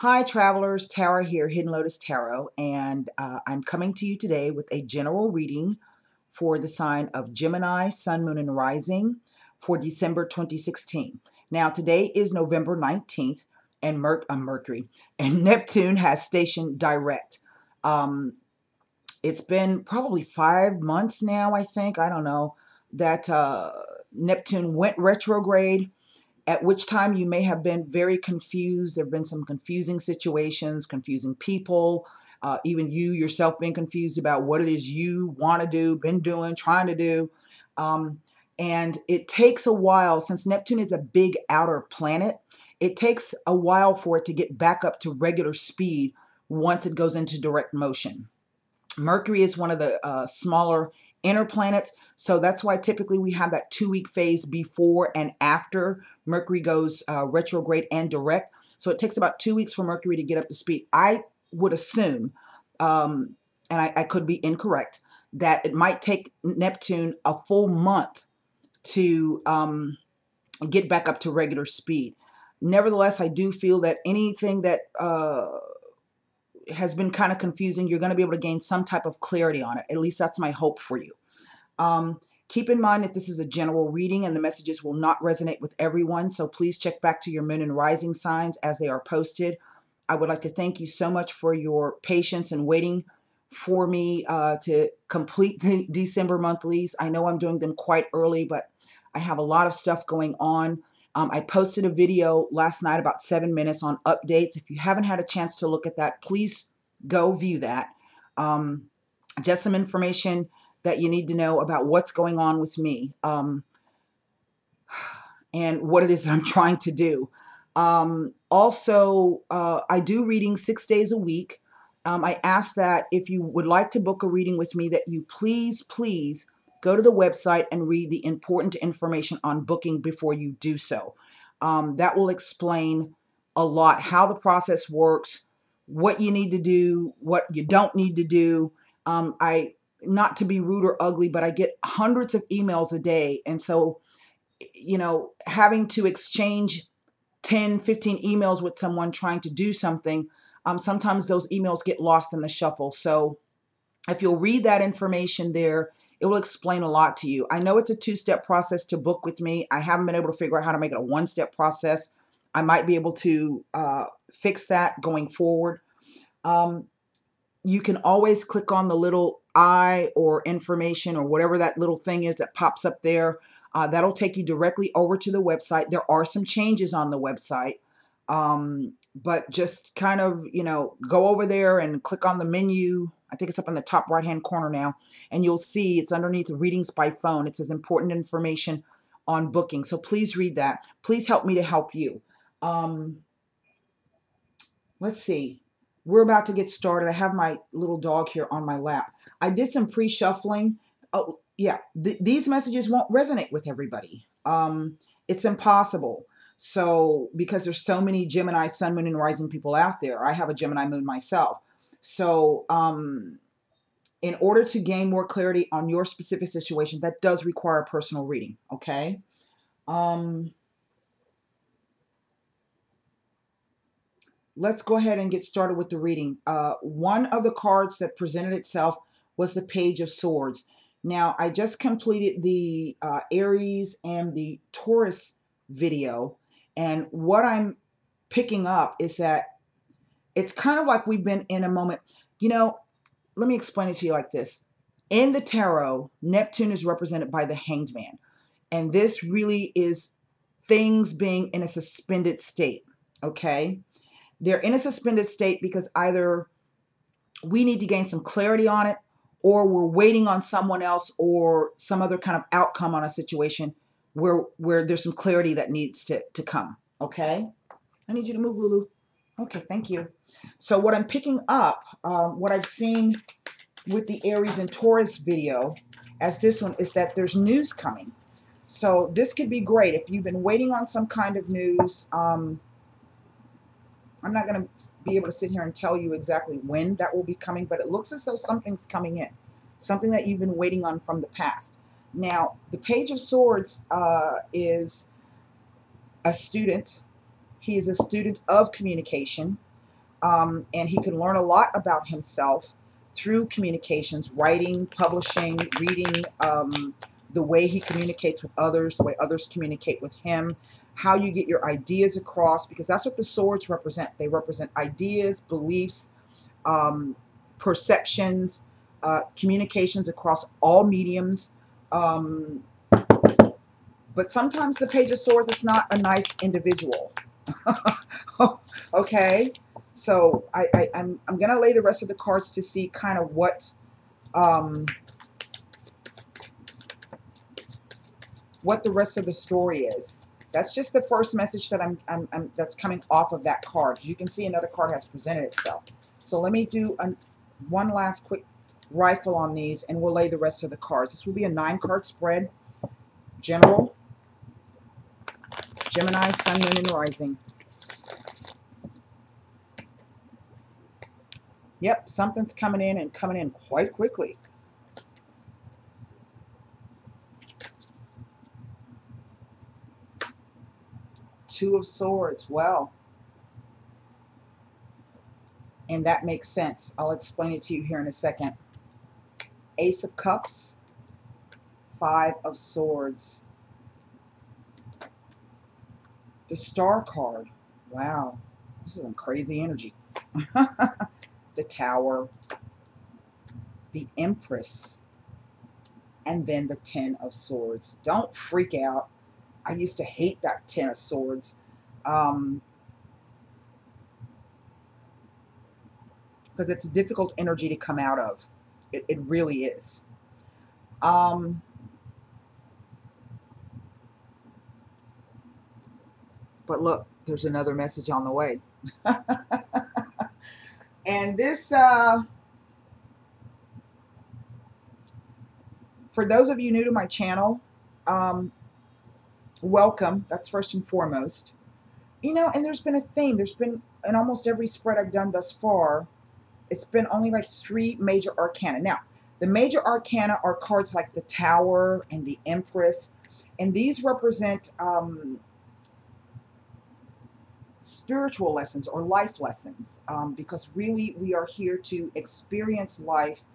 Hi travelers, Tara here, Hidden Lotus Tarot, and I'm coming to you today with a general reading for the sign of Gemini, Sun, Moon, and Rising for December 2016. Now today is November 19th, and Mercury and Neptune has stationed direct. It's been probably 5 months now, I think, I don't know, that Neptune went retrograde, at which time you may have been very confused. There have been some confusing situations, confusing people, even you yourself being confused about what it is you want to do, been doing, trying to do. And it takes a while, since Neptune is a big outer planet, it takes a while for it to get back up to regular speed once it goes into direct motion. Mercury is one of the smaller inner planets, so that's why typically we have that 2-week phase before and after Mercury goes retrograde and direct. So it takes about 2 weeks for Mercury to get up to speed. I would assume, and I could be incorrect, that it might take Neptune a full month to get back up to regular speed. Nevertheless, I do feel that anything that has been kind of confusing, you're going to be able to gain some type of clarity on it. At least that's my hope for you. Keep in mind that this is a general reading and the messages will not resonate with everyone, so please check back to your moon and rising signs as they are posted. I would like to thank you so much for your patience and waiting for me to complete the December monthlies. I know I'm doing them quite early, but I have a lot of stuff going on. I posted a video last night about 7 minutes on updates. If you haven't had a chance to look at that, please go view that. Just some information that you need to know about what's going on with me and what it is that I'm trying to do. Also, I do readings 6 days a week. I ask that if you would like to book a reading with me, that you please go to the website and read the important information on booking before you do so. That will explain a lot how the process works, what you need to do, what you don't need to do. Not to be rude or ugly, but I get hundreds of emails a day. And so, having to exchange 10, 15 emails with someone trying to do something, sometimes those emails get lost in the shuffle. So if you'll read that information there, it will explain a lot to you. I know it's a 2-step process to book with me. I haven't been able to figure out how to make it a 1-step process. I might be able to fix that going forward. You can always click on the little I or information or whatever that little thing is that pops up there. That'll take you directly over to the website. There are some changes on the website, but just kind of, go over there and click on the menu. I think it's up in the top right-hand corner now, and you'll see it's underneath readings by phone. It says important information on booking. So please read that. Please help me to help you. Let's see. We're about to get started. I have my little dog here on my lap. I did some pre-shuffling. Oh, yeah. These messages won't resonate with everybody. It's impossible. So, because there's so many Gemini, Sun, Moon, and Rising people out there. I have a Gemini Moon myself. So, in order to gain more clarity on your specific situation, that does require a personal reading, okay? Let's go ahead and get started with the reading. One of the cards that presented itself was the Page of Swords. Now, I just completed the Aries and the Taurus video, and what I'm picking up is that it's kind of like we've been in a moment. Let me explain it to you like this. In the tarot, Neptune is represented by the Hanged Man, and this really is things being in a suspended state, okay? They're in a suspended state because either we need to gain some clarity on it, or we're waiting on someone else or some other kind of outcome on a situation where there's some clarity that needs to come. Okay? I need you to move, Lulu. Okay, thank you. So what I'm picking up, what I've seen with the Aries and Taurus video as this one, is that there's news coming. So this could be great. If you've been waiting on some kind of news, I'm not going to be able to sit here and tell you exactly when that will be coming, but it looks as though something's coming in, something that you've been waiting on from the past. Now, the Page of Swords is a student. He is a student of communication. And he can learn a lot about himself through communications, writing, publishing, reading, the way he communicates with others, the way others communicate with him, how you get your ideas across, because that's what the swords represent. They represent ideas, beliefs, perceptions, communications across all mediums. Um, but sometimes the Page of Swords is not a nice individual. Okay, so I'm gonna lay the rest of the cards to see kind of what the rest of the story is. That's just the first message that that's coming off of that card. You can see another card has presented itself. So let me do one last quick rifle on these, and we'll lay the rest of the cards. This will be a 9-card spread. General, Gemini, Sun, Moon, and Rising. Yep, something's coming in and coming in quite quickly. Two of Swords. Well, and that makes sense. I'll explain it to you here in a second. Ace of Cups, 5 of Swords. The Star card. Wow, this is some crazy energy. The Tower, the Empress, and then the 10 of Swords. Don't freak out. I used to hate that 10 of Swords. Because it's a difficult energy to come out of. It really is. But look, there's another message on the way. And this, for those of you new to my channel, welcome. That's first and foremost. You know, and there's been a theme. There's been, in almost every spread I've done thus far, it's been only like 3 major arcana. Now, the major arcana are cards like the Tower and the Empress, and these represent spiritual lessons or life lessons, because really we are here to experience life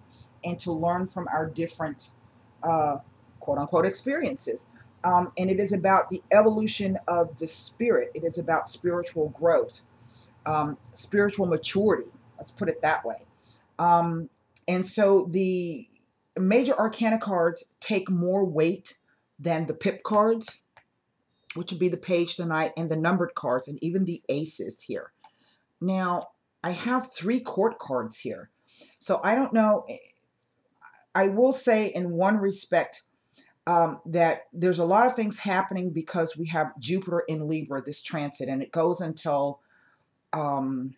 and to learn from our different quote-unquote experiences. And it is about the evolution of the spirit. It is about spiritual growth, spiritual maturity. Let's put it that way. And so the major arcana cards take more weight than the pip cards, which would be the Page, the Knight, and the numbered cards, and even the aces here. Now, I have 3 court cards here. So I don't know. I will say in one respect that there's a lot of things happening because we have Jupiter in Libra, this transit, and it goes until, oh,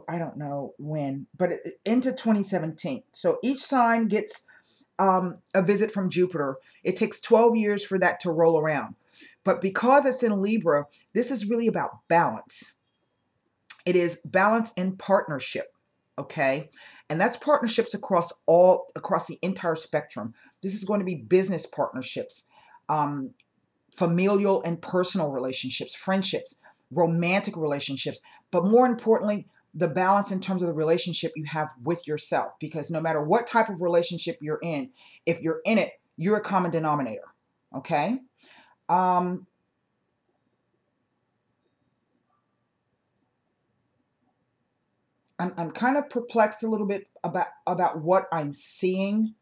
I don't know when, but into 2017. So each sign gets a visit from Jupiter. It takes 12 years for that to roll around. But because it's in Libra, this is really about balance. It is balance in partnership, okay? And that's partnerships across the entire spectrum. This is going to be business partnerships, familial and personal relationships, friendships, romantic relationships, but more importantly, the balance in terms of the relationship you have with yourself. Because no matter what type of relationship you're in, if you're in it, you're a common denominator, okay? I'm kind of perplexed a little bit about what I'm seeing,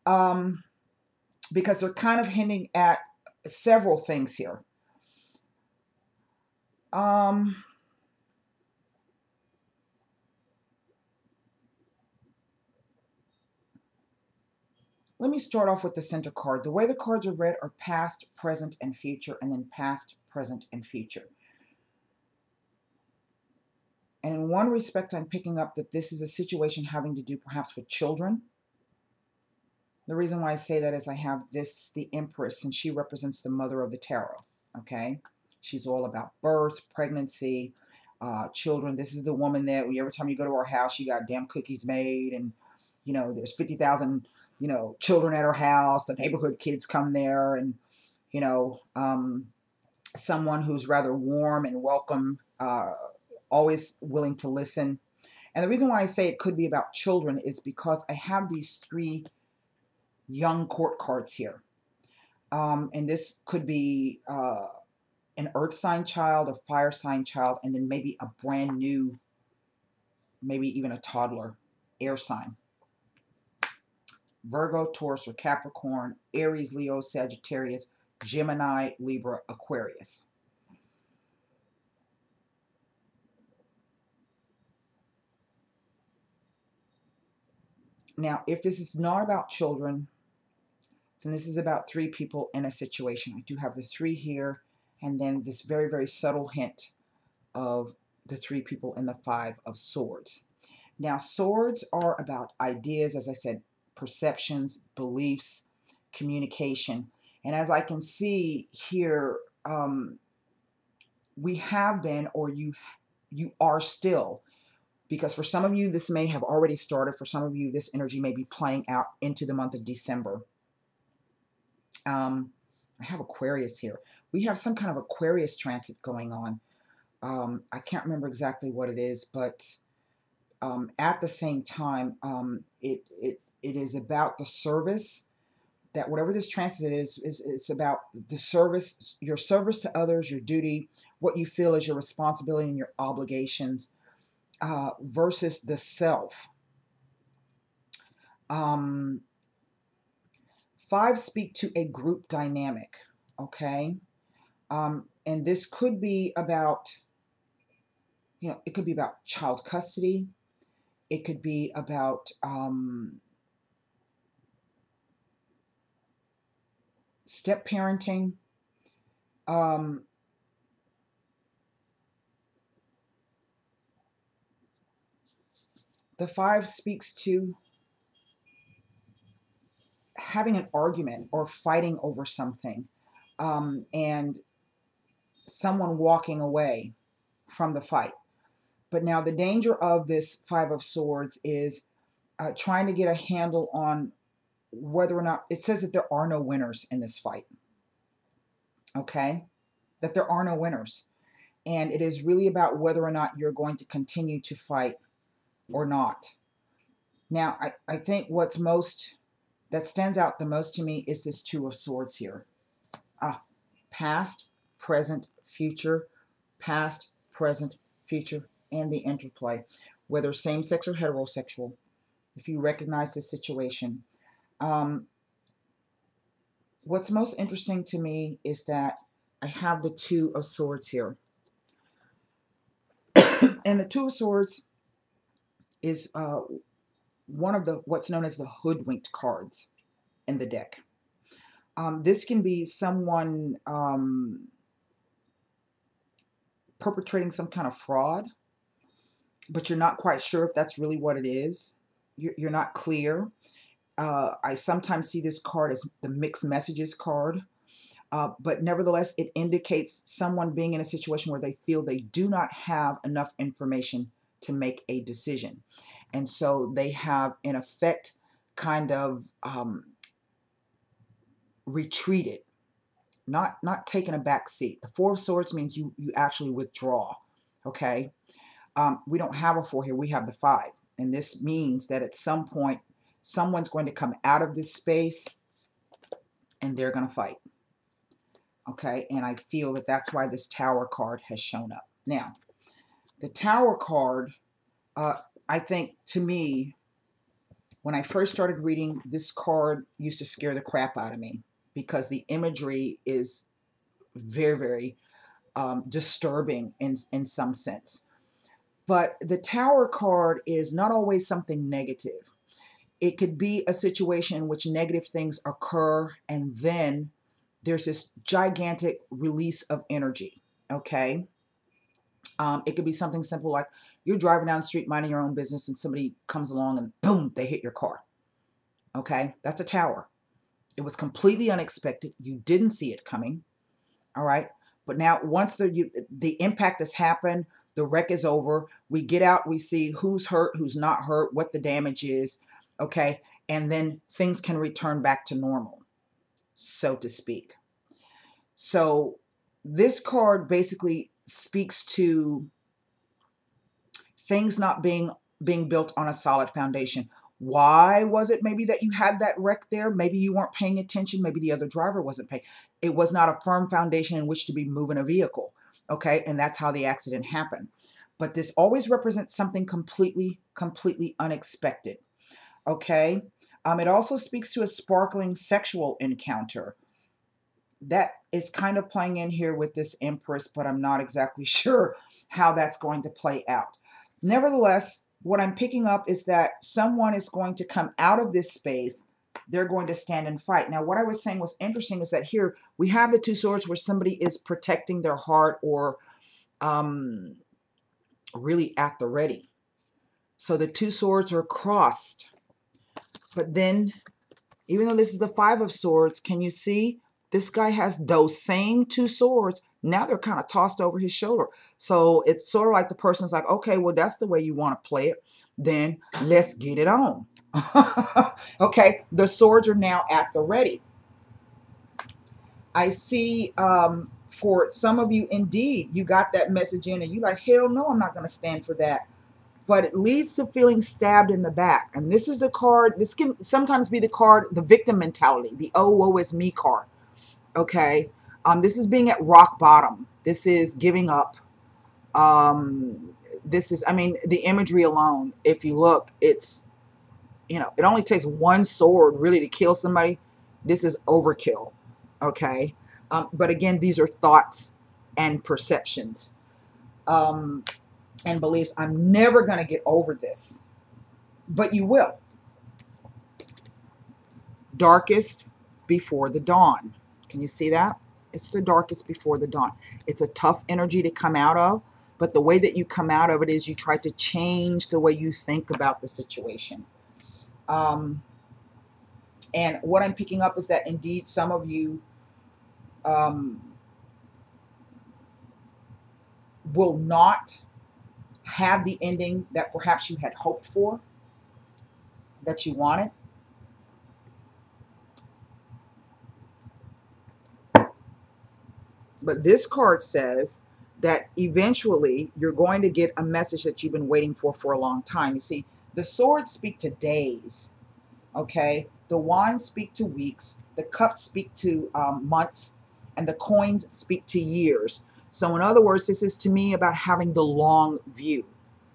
because they're kind of hinting at several things here. Let me start off with the center card. The way the cards are read are past, present, and future, and then past, present, and future. And in one respect, I'm picking up that this is a situation having to do perhaps with children. The reason why I say that is I have this, the Empress, and she represents the mother of the tarot, okay? She's all about birth, pregnancy, children. This is the woman that every time you go to her house, she got damn cookies made, and, you know, there's 50,000, you know, children at her house. The neighborhood kids come there, and, you know, someone who's rather warm and welcome, always willing to listen. And the reason why I say it could be about children is because I have these 3 young court cards here. And this could be an earth sign child, a fire sign child, and then maybe a brand new, maybe even a toddler air sign. Virgo, Taurus, or Capricorn, Aries, Leo, Sagittarius, Gemini, Libra, Aquarius. Now, if this is not about children, then this is about 3 people in a situation. I do have the 3 here, and then this very, very subtle hint of the 3 people in the 5 of Swords. Now, swords are about ideas, as I said, perceptions, beliefs, communication. And as I can see here, we have been, or you are still, because for some of you, this may have already started. For some of you, this energy may be playing out into the month of December. I have Aquarius here. We have some kind of Aquarius transit going on. I can't remember exactly what it is, but at the same time, it is about the service. That whatever this transit is it's about the service, your service to others, your duty, what you feel is your responsibility and your obligations, versus the self. 5 speak to a group dynamic, okay? And this could be about, it could be about child custody. It could be about step parenting. The 5 speaks to having an argument or fighting over something, and someone walking away from the fight. But now the danger of this 5 of Swords is trying to get a handle on whether or not, it says that there are no winners in this fight. Okay? That there are no winners. And it is really about whether or not you're going to continue to fight or not. Now, I think what's that stands out the most to me is this 2 of Swords here. Past, present, future, past, present, future, and the interplay, whether same-sex or heterosexual, if you recognize the situation. What's most interesting to me is that I have the 2 of Swords here. And the 2 of Swords is one of what's known as the hoodwinked cards in the deck. This can be someone perpetrating some kind of fraud, but you're not quite sure if that's really what it is. You're not clear. I sometimes see this card as the mixed messages card, but nevertheless, it indicates someone being in a situation where they feel they do not have enough information to make a decision. And so they have, in effect, kind of retreated, not taken a back seat. The 4 of Swords means you actually withdraw, okay? We don't have a 4 here, we have the 5. And this means that at some point, someone's going to come out of this space and they're going to fight. Okay, and I feel that that's why this Tower card has shown up. Now, the Tower card, I think, to me, when I first started reading, this card used to scare the crap out of me because the imagery is very, very disturbing in some sense. But the Tower card is not always something negative. It could be a situation in which negative things occur and then there's this gigantic release of energy, okay? It could be something simple like you're driving down the street minding your own business and somebody comes along and boom, they hit your car, okay? That's a Tower. It was completely unexpected. You didn't see it coming, all right? But now once the impact has happened, the wreck is over, we get out, we see who's hurt, who's not hurt, what the damage is, okay? And then things can return back to normal, so to speak. So this card basically speaks to things not being built on a solid foundation. Why was it maybe that you had that wreck there? Maybe you weren't paying attention. Maybe the other driver wasn't paying. It was not a firm foundation in which to be moving a vehicle. Okay, and that's how the accident happened. But this always represents something completely unexpected. Okay, it also speaks to a sparkling sexual encounter. That is kind of playing in here with this Empress, but I'm not exactly sure how that's going to play out. Nevertheless, what I'm picking up is that someone is going to come out of this space. They're going to stand and fight. Now, what I was saying was interesting is that here we have the two swords where somebody is protecting their heart or really at the ready. So the two swords are crossed. But then, even though this is the Five of Swords, can you see? This guy has those same two swords. Now they're kind of tossed over his shoulder. So it's sort of like the person's like, okay, well, that's the way you want to play it. Then let's get it on. Okay, the swords are now at the ready. I see for some of you, indeed, you got that message in and you're like, hell no, I'm not going to stand for that. But it leads to feeling stabbed in the back. And this is the card. This can sometimes be the card, the victim mentality, the oh, woe is me card. Okay, this is being at rock bottom. This is giving up. This is, I mean, the imagery alone, if you look, it's, you know, it only takes one sword really to kill somebody. This is overkill. Okay, but again, these are thoughts and perceptions and beliefs. I'm never going to get over this, but you will. Darkest before the dawn. Can you see that? It's the darkest before the dawn. It's a tough energy to come out of, but the way that you come out of it is you try to change the way you think about the situation. And what I'm picking up is that indeed some of you will not have the ending that perhaps you had hoped for, that you wanted. But this card says that eventually you're going to get a message that you've been waiting for a long time. You see, the swords speak to days, okay? The wands speak to weeks. The cups speak to months. And the coins speak to years. So in other words, this is to me about having the long view,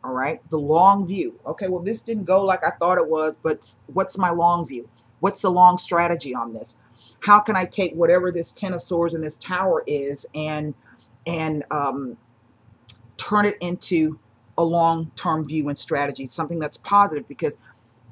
all right? The long view. Okay, well, this didn't go like I thought it was, but what's my long view? What's the long strategy on this? How can I take whatever this Ten of Swords and this Tower is and turn it into a long-term view and strategy, something that's positive? Because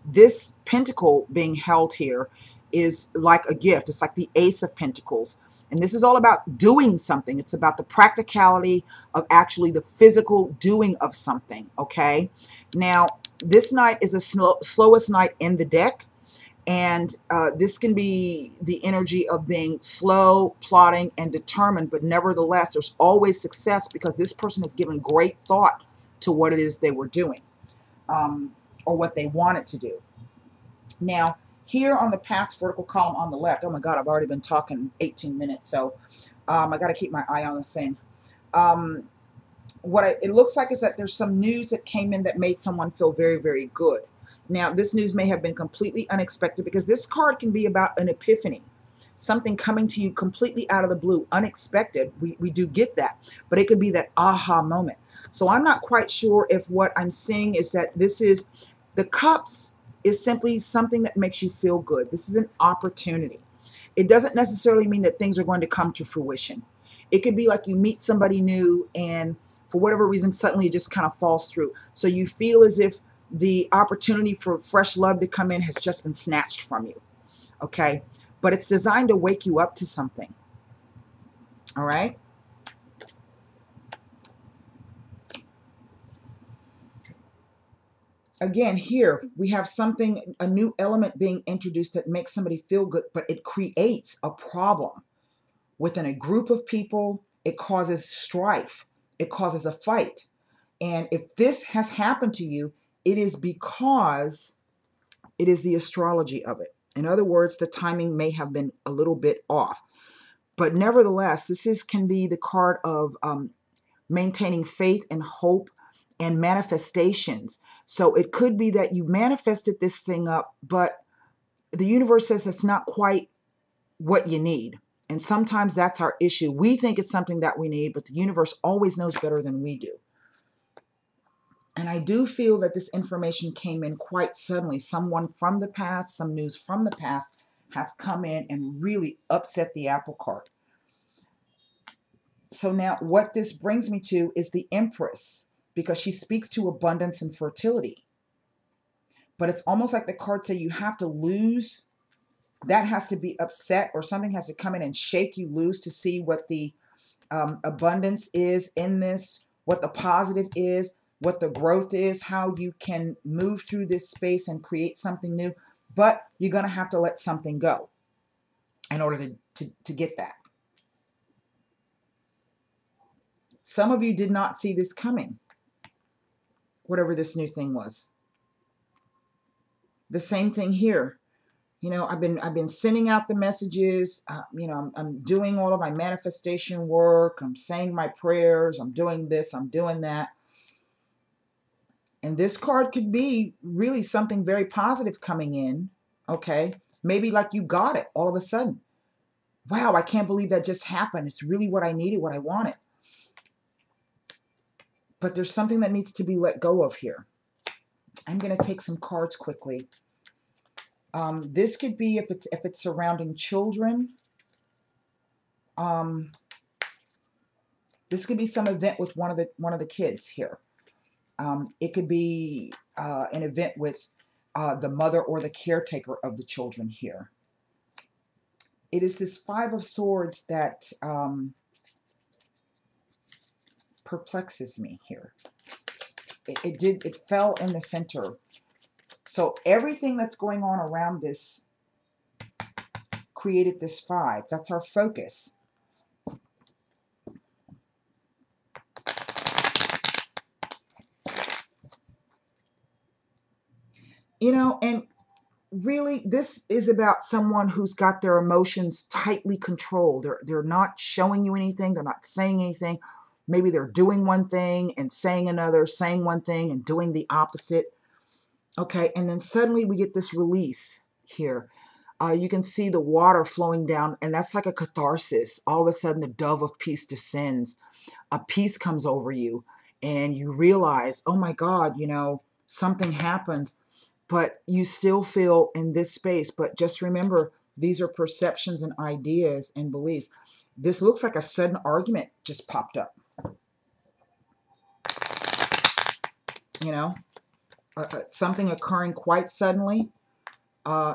this pentacle being held here is like a gift. It's like the Ace of Pentacles. And this is all about doing something. It's about the practicality of actually the physical doing of something, okay? Now, this knight is the slowest knight in the deck. And this can be the energy of being slow, plotting, and determined. But nevertheless, there's always success because this person has given great thought to what it is they were doing or what they wanted to do. Now, here on the past vertical column on the left, oh my God, I've already been talking 18 minutes. So I got to keep my eye on the thing. It looks like is that there's some news that came in that made someone feel very, very good. Now, this news may have been completely unexpected because this card can be about an epiphany, something coming to you completely out of the blue, unexpected. We do get that, but it could be that aha moment. So I'm not quite sure if what I'm seeing is that this is the cups is simply something that makes you feel good. This is an opportunity. It doesn't necessarily mean that things are going to come to fruition. It could be like you meet somebody new and for whatever reason, suddenly it just kind of falls through. So you feel as if the opportunity for fresh love to come in has just been snatched from you. Okay? But it's designed to wake you up to something. All right? Again, here we have something, a new element being introduced that makes somebody feel good, but it creates a problem within a group of people. It causes strife. It causes a fight. And if this has happened to you, it is because it is the astrology of it. In other words, the timing may have been a little bit off. But nevertheless, can be the card of maintaining faith and hope and manifestations. So it could be that you manifested this thing up, but the universe says it's not quite what you need. And sometimes that's our issue. We think it's something that we need, but the universe always knows better than we do. And I do feel that this information came in quite suddenly. Someone from the past, some news from the past has come in and really upset the apple cart. So now what this brings me to is the Empress, because she speaks to abundance and fertility. But it's almost like the cards say you have to lose. That has to be upset, or something has to come in and shake you loose to see what the abundance is in this, what the positive is, what the growth is, how you can move through this space and create something new. But you're going to have to let something go in order to get that. Some of you did not see this coming, whatever this new thing was. The same thing here. You know, I've been sending out the messages. You know, I'm doing all of my manifestation work. I'm saying my prayers. I'm doing this. I'm doing that. And this card could be really something very positive coming in. Okay, maybe like you got it all of a sudden. Wow, I can't believe that just happened. It's really what I needed, what I wanted. But there's something that needs to be let go of here. I'm going to take some cards quickly. This could be if it's surrounding children. This could be some event with one of the kids here. It could be an event with the mother or the caretaker of the children here. It is this Five of Swords that perplexes me here. It fell in the center. So everything that's going on around this created this five. That's our focus. You know, and really this is about someone who's got their emotions tightly controlled. They're not showing you anything. They're not saying anything. Maybe they're doing one thing and saying another, saying one thing and doing the opposite. Okay, and then suddenly we get this release here. You can see the water flowing down, and that's like a catharsis. All of a sudden, the dove of peace descends. A peace comes over you, and you realize, oh my God, you know, something happens, but you still feel in this space. But just remember, these are perceptions and ideas and beliefs. This looks like a sudden argument just popped up. You know? Something occurring quite suddenly,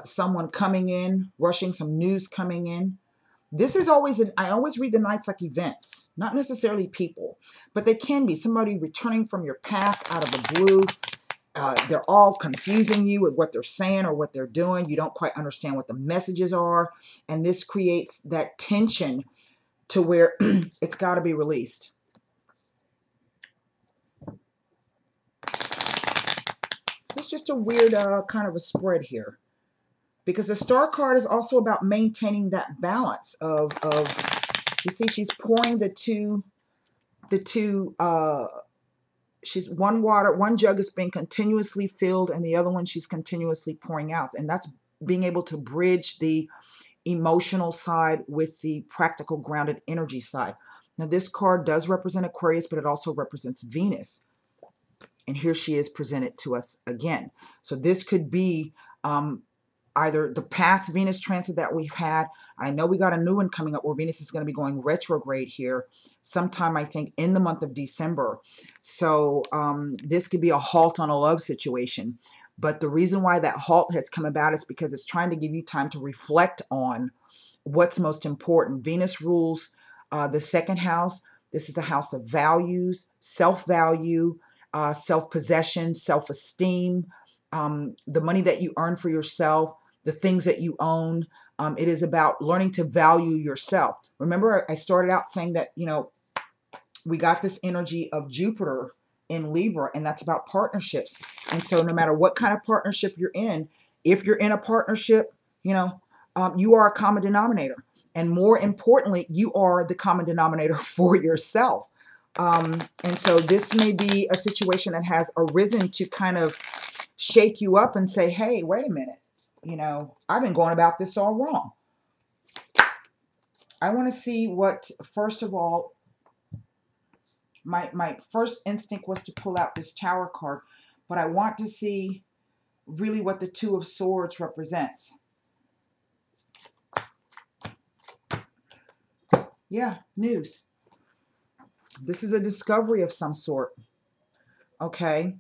someone coming in, rushing, some news coming in. This is always, I always read the nights like events, not necessarily people, but they can be somebody returning from your past out of the blue. They're all confusing you with what they're saying or what they're doing. You don't quite understand what the messages are. And this creates that tension to where it's got to be released. It's just a weird kind of a spread here, because the Star card is also about maintaining that balance of you see, she's pouring she's one jug is being continuously filled, and the other one she's continuously pouring out, and that's being able to bridge the emotional side with the practical grounded energy side. Now this card does represent Aquarius, but it also represents Venus. And here she is presented to us again. So this could be either the past Venus transit that we've had. I know we got a new one coming up where Venus is going to be going retrograde here sometime, I think, in the month of December. So this could be a halt on a love situation. But the reason why that halt has come about is because it's trying to give you time to reflect on what's most important. Venus rules the second house. This is the house of values, self-value, self-possession, self-esteem, the money that you earn for yourself, the things that you own. It is about learning to value yourself. Remember, I started out saying that, you know, we got this energy of Jupiter in Libra, and that's about partnerships. And so no matter what kind of partnership you're in, if you're in a partnership, you know, you are a common denominator. And more importantly, you are the common denominator for yourself. And so this may be a situation that has arisen to kind of shake you up and say, hey, wait a minute. You know, I've been going about this all wrong. I want to see what, first of all, my first instinct was to pull out this Tower card, but I want to see really what the Two of Swords represents. Yeah, news. This is a discovery of some sort. Okay.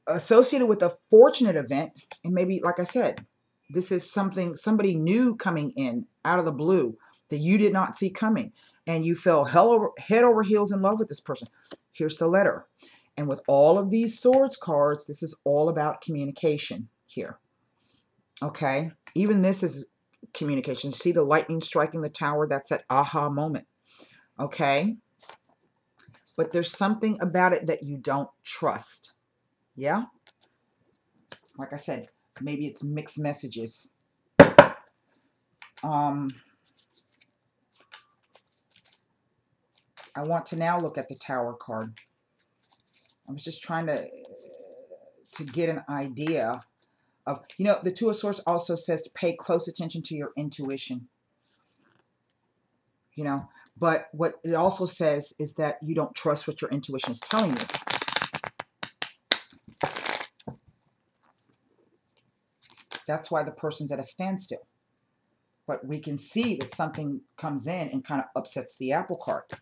Associated with a fortunate event, and maybe, like I said, this is somebody new coming in out of the blue that you did not see coming, and you fell head over heels in love with this person. Here's the letter. And with all of these swords cards, this is all about communication here. Okay? Even this is communication. See the lightning striking the tower? That's that aha moment. Okay? But there's something about it that you don't trust. Yeah? Like I said, maybe it's mixed messages. I want to now look at the Tower card. I was just trying to get an idea of, you know, the Two of Swords also says to pay close attention to your intuition. You know, but what it also says is that you don't trust what your intuition is telling you. That's why the person's at a standstill. But we can see that something comes in and kind of upsets the apple cart.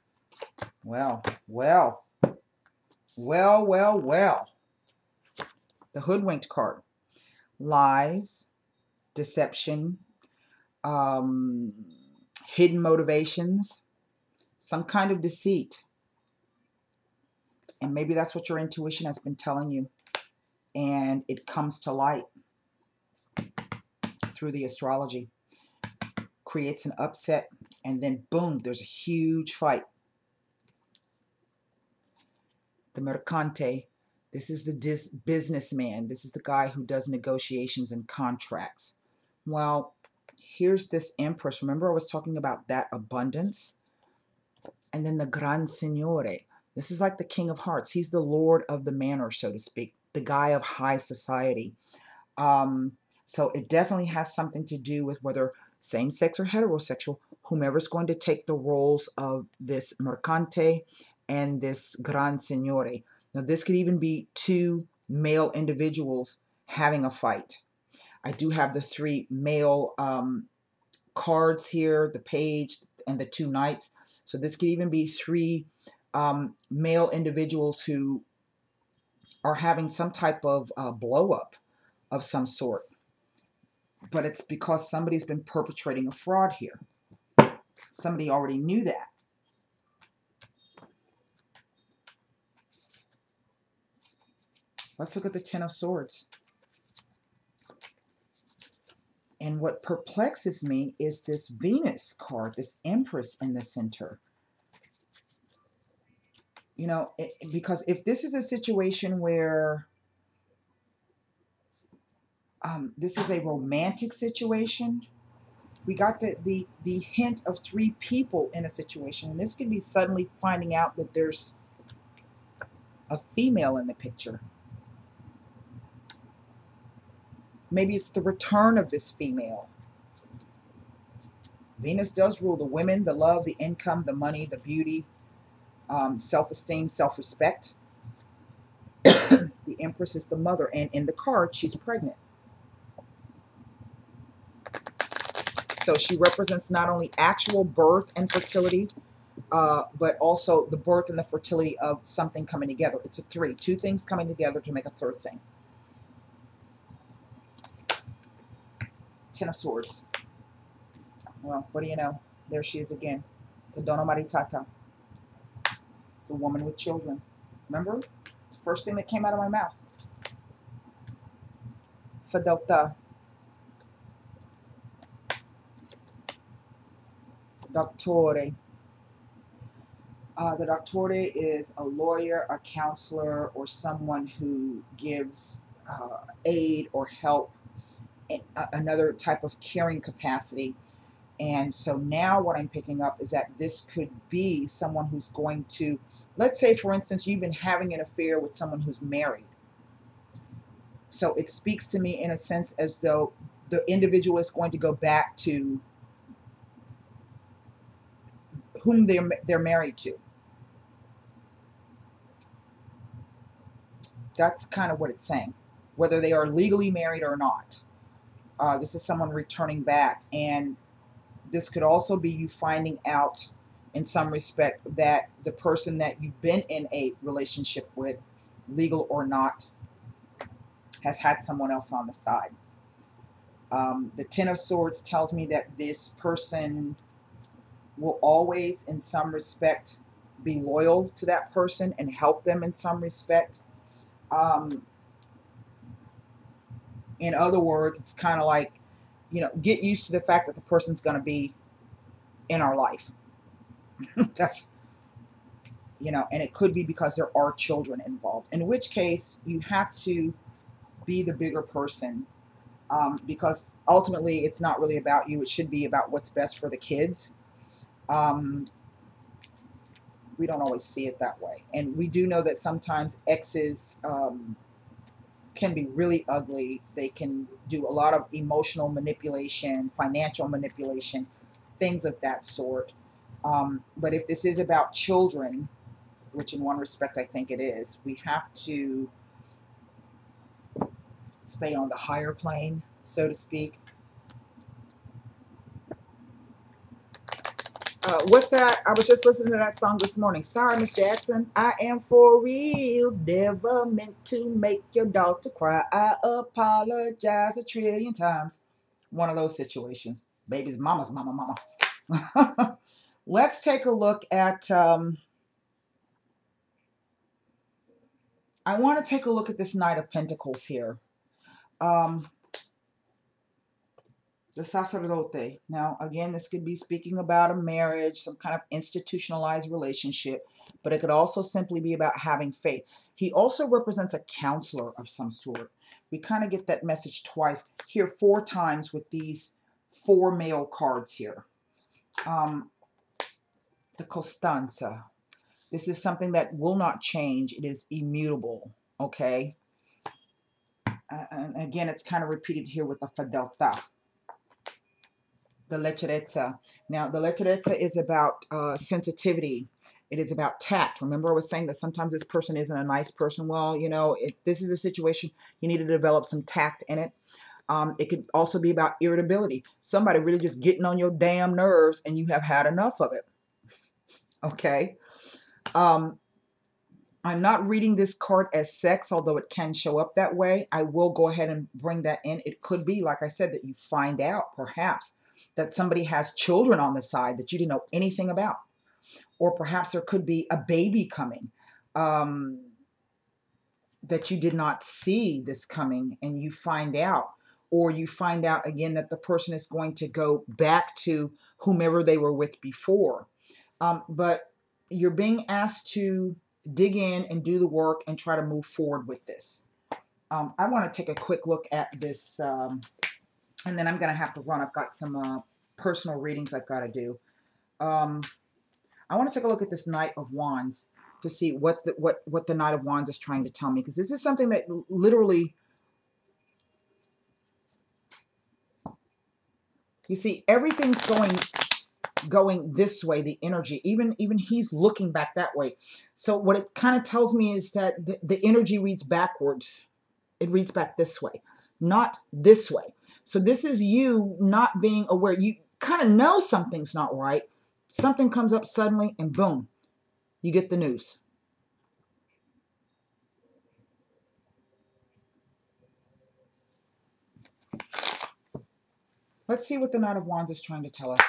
Well, well, well, well, well. The hoodwinked card. Lies, deception, hidden motivations, some kind of deceit. And maybe that's what your intuition has been telling you. And it comes to light through the astrology. Creates an upset, and then boom, there's a huge fight. The mercante, this is the businessman. This is the guy who does negotiations and contracts. Well, here's this Empress. Remember I was talking about that abundance? And then the Gran Signore. This is like the King of Hearts. He's the Lord of the Manor, so to speak. The guy of high society. So it definitely has something to do with whether same-sex or heterosexual, whomever's going to take the roles of this mercante and this Gran Signore. Now, this could even be two male individuals having a fight. I do have the three male cards here, the page and the two knights. So this could even be three male individuals who are having some type of blow-up of some sort. But it's because somebody's been perpetrating a fraud here. Somebody already knew that. Let's look at the Ten of Swords. And what perplexes me is this Venus card, this Empress in the center. You know, because if this is a situation where this is a romantic situation, we got the hint of three people in a situation. And this could be suddenly finding out that there's a female in the picture. Maybe it's the return of this female. Venus does rule the women, the love, the income, the money, the beauty, self-esteem, self-respect. The Empress is the mother, and in the card, she's pregnant. So she represents not only actual birth and fertility, but also the birth and the fertility of something coming together. It's a three. Two things coming together to make a third thing. Ten of Swords. Well, what do you know? There she is again. The Donna Maritata. The woman with children. Remember? It's the first thing that came out of my mouth. Fedelta. Doctore. The doctore is a lawyer, a counselor, or someone who gives aid or help, another type of caring capacity. And so now what I'm picking up is that this could be someone who's going to, let's say, for instance, you've been having an affair with someone who's married. So it speaks to me in a sense as though the individual is going to go back to whom they're married to. That's kind of what it's saying, whether they are legally married or not. This is someone returning back, and this could also be you finding out in some respect that the person that you've been in a relationship with, legal or not, has had someone else on the side. The Ten of Swords tells me that this person will always, in some respect, be loyal to that person and help them in some respect. In other words, it's kind of like, get used to the fact that the person's going to be in our life. That's, and it could be because there are children involved, in which case you have to be the bigger person, because ultimately it's not really about you. It should be about what's best for the kids. We don't always see it that way. And we do know that sometimes exes can be really ugly. They can do a lot of emotional manipulation, financial manipulation, things of that sort. But if this is about children, which in one respect I think it is, we have to stay on the higher plane, so to speak. What's that? I was just listening to that song this morning. Sorry, Miss Jackson. I am for real. Never meant to make your daughter cry. I apologize 1,000,000,000 times. One of those situations. Baby's mama's mama. Let's take a look at... I want to take a look at this Knight of Pentacles here. The sacerdote. Now, again, this could be speaking about a marriage, some kind of institutionalized relationship, but it could also simply be about having faith. He also represents a counselor of some sort. We kind of get that message twice here, 4 times with these 4 male cards here. The Costanza. This is something that will not change. It is immutable, okay? And again, it's kind of repeated here with the Fedelta. The lecherezza. Now, the lecherezza is about sensitivity. It is about tact. Remember I was saying that sometimes this person isn't a nice person. Well, if this is a situation, you need to develop some tact in it. It could also be about irritability. Somebody really just getting on your damn nerves and you have had enough of it. Okay. I'm not reading this card as sex, although it can show up that way. I will go ahead and bring that in. It could be, like I said, that you find out perhaps that somebody has children on the side that you didn't know anything about. Or perhaps there could be a baby coming that you did not see this coming and you find out. Or you find out again that the person is going to go back to whomever they were with before. But you're being asked to dig in and do the work and try to move forward with this. I want to take a quick look at this, and then I'm going to have to run. I've got some personal readings I've got to do. I want to take a look at this Knight of Wands to see what the Knight of Wands is trying to tell me, because this is something that literally, you see, everything's going this way, the energy, even he's looking back that way. So what it kind of tells me is that the energy reads backwards. It reads back this way, not this way. So this is you not being aware. You kind of know something's not right. Something comes up suddenly and boom, you get the news. Let's see what the Knight of Wands is trying to tell us.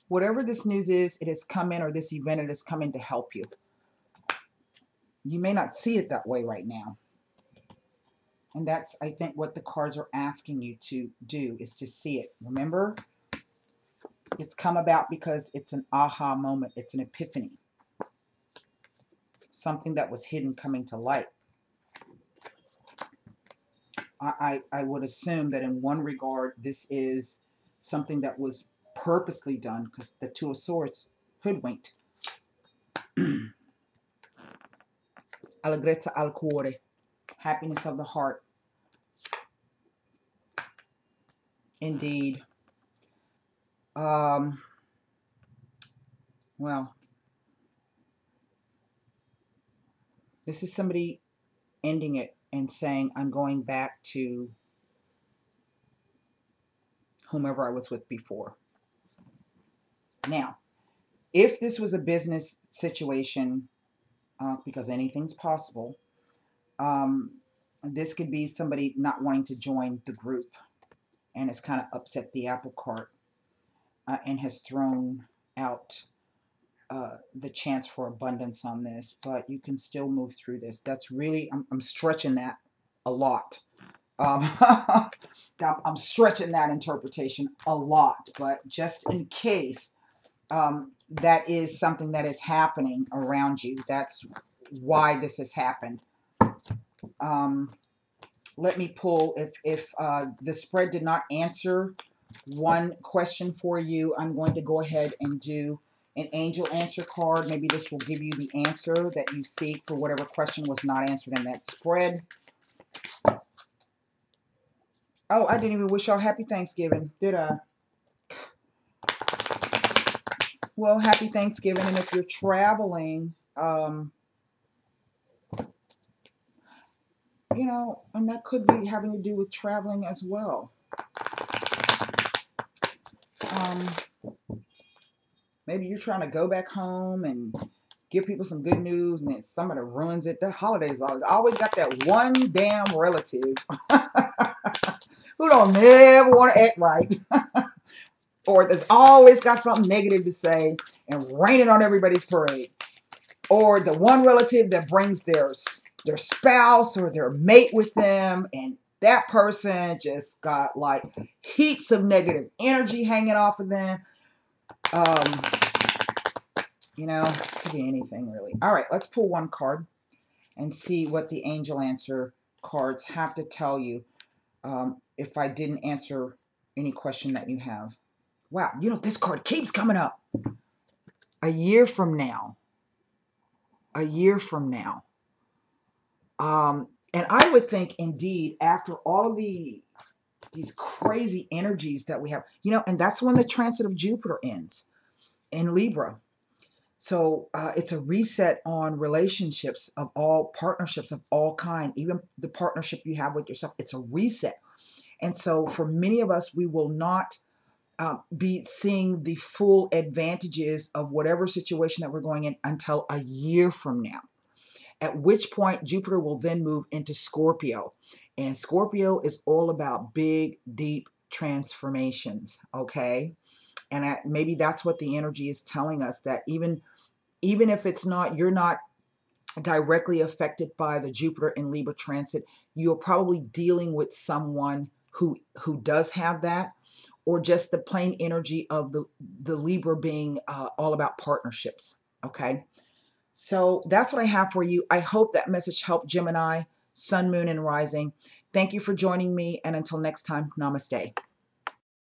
Whatever this news is, it has come in, or this event, it has come in to help you. You may not see it that way right now. And that's, I think, what the cards are asking you to do, is to see it. Remember, it's come about because it's an aha moment. It's an epiphany. Something that was hidden coming to light. I would assume that in one regard, this is something that was purposely done, because the Two of Swords, hoodwinked. Allegrezza al cuore, happiness of the heart. Indeed. Well, this is somebody ending it and saying, I'm going back to whomever I was with before. Now, if this was a business situation, because anything's possible, this could be somebody not wanting to join the group and has kind of upset the apple cart and has thrown out the chance for abundance on this, but you can still move through this. That's really, I'm stretching that a lot. I'm stretching that interpretation a lot, but just in case that is something that is happening around you, that's why this has happened. Let me pull, if the spread did not answer one question for you, I'm going to go ahead and do an angel answer card. Maybe this will give you the answer that you seek for whatever question was not answered in that spread. Oh, I didn't even wish y'all happy Thanksgiving, did I? Well, happy Thanksgiving, and if you're traveling, you know, and that could be having to do with traveling as well. Maybe you're trying to go back home and give people some good news, and then somebody ruins it. The holidays always got that one damn relative who don't never want to act right. Or that's always got something negative to say and raining on everybody's parade. Or the one relative that brings their spouse or their mate with them, and that person just got like heaps of negative energy hanging off of them. You know, could be anything really. All right, let's pull one card and see what the angel answer cards have to tell you if I didn't answer any question that you have. Wow, you know, this card keeps coming up. A year from now. A year from now. And I would think, indeed, after all of these crazy energies that we have, you know, and that's when the transit of Jupiter ends in Libra. So it's a reset on relationships of all, partnerships of all kind, even the partnership you have with yourself. It's a reset. And so for many of us, we will not be seeing the full advantages of whatever situation that we're going in until a year from now. At which point Jupiter will then move into Scorpio. And Scorpio is all about big, deep transformations, okay? And maybe that's what the energy is telling us, that even if it's not, you're not directly affected by the Jupiter in Libra transit, you're probably dealing with someone who does have that, or just the plain energy of the Libra being all about partnerships, okay? So that's what I have for you. I hope that message helped Gemini, Sun, Moon, and Rising. Thank you for joining me, and until next time, namaste.